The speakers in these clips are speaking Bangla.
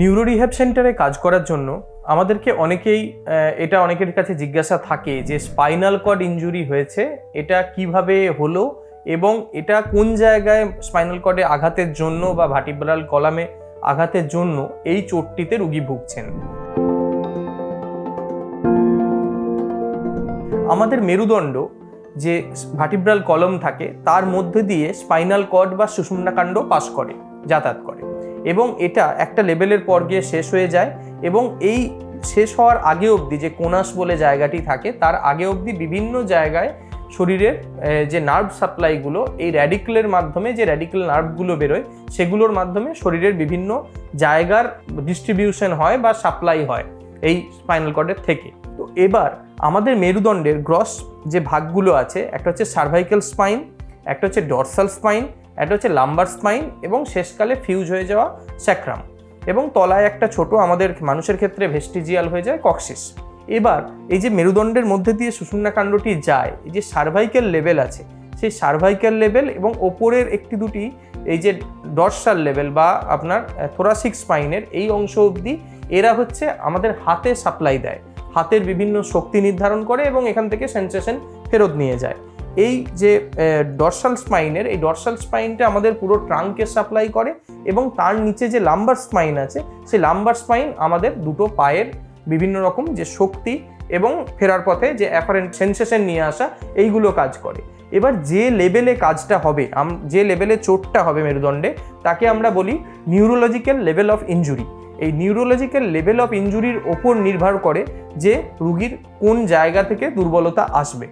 নিউরো রিহ্যাব সেন্টারে কাজ করার জন্য আমাদেরকে অনেকের কাছে জিজ্ঞাসা থাকে যে স্পাইনাল কর্ড ইনজুরি হয়েছে, এটা কিভাবে হলো এবং এটা কোন জায়গায় স্পাইনাল কর্ডে আঘাতের জন্য বা ভার্টিব্রাল কলামে আঘাতের জন্য এই চোটটিতে রোগী ভুগছেন। আমাদের মেরুদণ্ড যে ভার্টিব্রাল কলম থাকে তার মধ্যে দিয়ে স্পাইনাল কর্ড বা সুষুম্নাকাণ্ড পাস করে, যাতায়াত করে, এবং এটা একটা লেভেলের পর গিয়ে শেষ হয়ে যায়। এবং এই শেষ হওয়ার আগে অবধি যে কোনাস বলে জায়গাটি থাকে তার আগে অবধি বিভিন্ন জায়গায় শরীরের যে নার্ভ সাপ্লাইগুলো, এই র্যাডিক্যালের মাধ্যমে যে র্যাডিক্যাল নার্ভগুলো বেরোয় সেগুলোর মাধ্যমে শরীরের বিভিন্ন জায়গার ডিস্ট্রিবিউশন হয় বা সাপ্লাই হয় এই স্পাইনাল কর্ডের থেকে। তো এবার আমাদের মেরুদণ্ডের গ্রস যে ভাগগুলো আছে, একটা হচ্ছে সার্ভাইকাল স্পাইন, একটা হচ্ছে ডরসাল স্পাইন, একটা হচ্ছে লাম্বার স্পাইন এবং শেষকালে ফিউজ হয়ে যাওয়া স্যাক্রাম, এবং তলায় একটা ছোট আমাদের মানুষের ক্ষেত্রে ভেস্টিজিয়াল হয়ে যায় কক্সিস। এবার এই যে মেরুদণ্ডের মধ্যে দিয়ে সুষুম্নাকাণ্ডটি যায়, এই যে সার্ভাইকাল লেভেল আছে সেই সার্ভাইকাল লেভেল এবং ওপরের একটি দুটি এই যে ডরসাল লেভেল বা আপনার থোরাসিক স্পাইনের এই অংশ অবধি এরা হচ্ছে আমাদের হাতে সাপ্লাই দেয়, হাতের বিভিন্ন শক্তি নির্ধারণ করে এবং এখান থেকে সেন্সেশন ফেরত নিয়ে যায়। এই যে ডরসাল স্পাইনের এই ডরসাল স্পাইনটা আমাদের পুরো ট্রাঙ্কে সাপ্লাই করে এবং তার নিচে যে লাম্বার স্পাইন আছে সেই লাম্বার স্পাইন আমাদের দুটো পায়ের বিভিন্ন রকম যে শক্তি এবং ফেরার পথে যে অ্যাপারেন্ট সেন্সেশন নিয়ে আসা এইগুলো কাজ করে। এবার যে লেভেলে কাজটা হবে, যে লেভেলে চোটটা হবে মেরুদণ্ডে, তাকে আমরা বলি নিউরোলজিক্যাল লেভেল অফ ইনজুরি। এই নিউরোলজিক্যাল লেভেল অফ ইনজুরির ওপর নির্ভর করে যে রুগীর কোন জায়গা থেকে দুর্বলতা আসবে।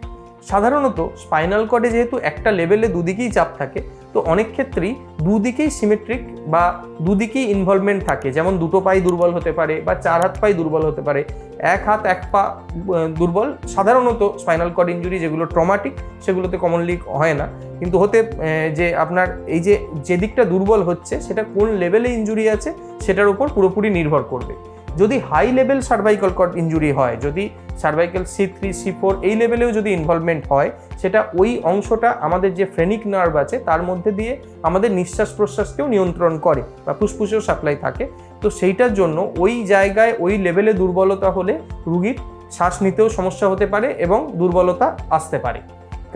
সাধারণত স্পাইনাল কর্ডে যেহেতু একটা লেভেলে দুদিকেই চাপ থাকে, তো অনেক ক্ষেত্রেই দুদিকেই সিমেট্রিক বা দুদিকেই ইনভলভমেন্ট থাকে, যেমন দুটো পাই দুর্বল হতে পারে বা চার হাত পাই দুর্বল হতে পারে, এক হাত এক পা দুর্বল। সাধারণত স্পাইনাল কর্ড ইনজুরি যেগুলো ট্রমাটিক সেগুলোতে কমনলি হয় না, কিন্তু হতে যে আপনার এই যে দিকটা দুর্বল হচ্ছে সেটা কোন লেভেলে ইনজুরি আছে সেটার উপর পুরোপুরি নির্ভর করবে। যদি high level cervical cord injury হয়, যদি সার্ভাইকাল C3 C4 এই লেভেলেও যদি ইনভলভমেন্ট হয়, সেটা ওই অংশটা আমাদের যে ফ্রেনিক নার্ভ আছে তার মধ্যে দিয়ে আমাদের নিঃশ্বাস প্রশ্বাসকেও নিয়ন্ত্রণ করে বা ফুসফুসেও সাপ্লাই থাকে। তো সেইটার জন্য ওই জায়গায় ওই লেভেলে দুর্বলতা হলে রুগীর শ্বাস নিতেও সমস্যা হতে পারে এবং দুর্বলতা আসতে পারে।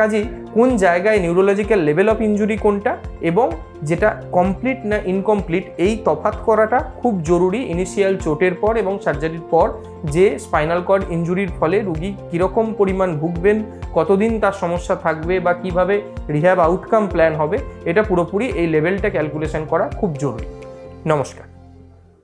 কাজেই কোন জায়গায় নিউরোলজিক্যাল লেভেল অফ ইনজুরি কোনটা এবং যেটা কমপ্লিট না ইনকমপ্লিট এই তফাৎ করাটা খুব জরুরি ইনিশিয়াল চোটের পর এবং সার্জারির পর, যে স্পাইনাল কর্ড ইনজুরির ফলে রুগী কীরকম পরিমাণ ভুগবেন, কতদিন তার সমস্যা থাকবে বা কিভাবে রিহ্যাব আউটকাম প্ল্যান হবে, এটা পুরোপুরি এই লেভেলটা ক্যালকুলেশন করা খুব জরুরি। নমস্কার।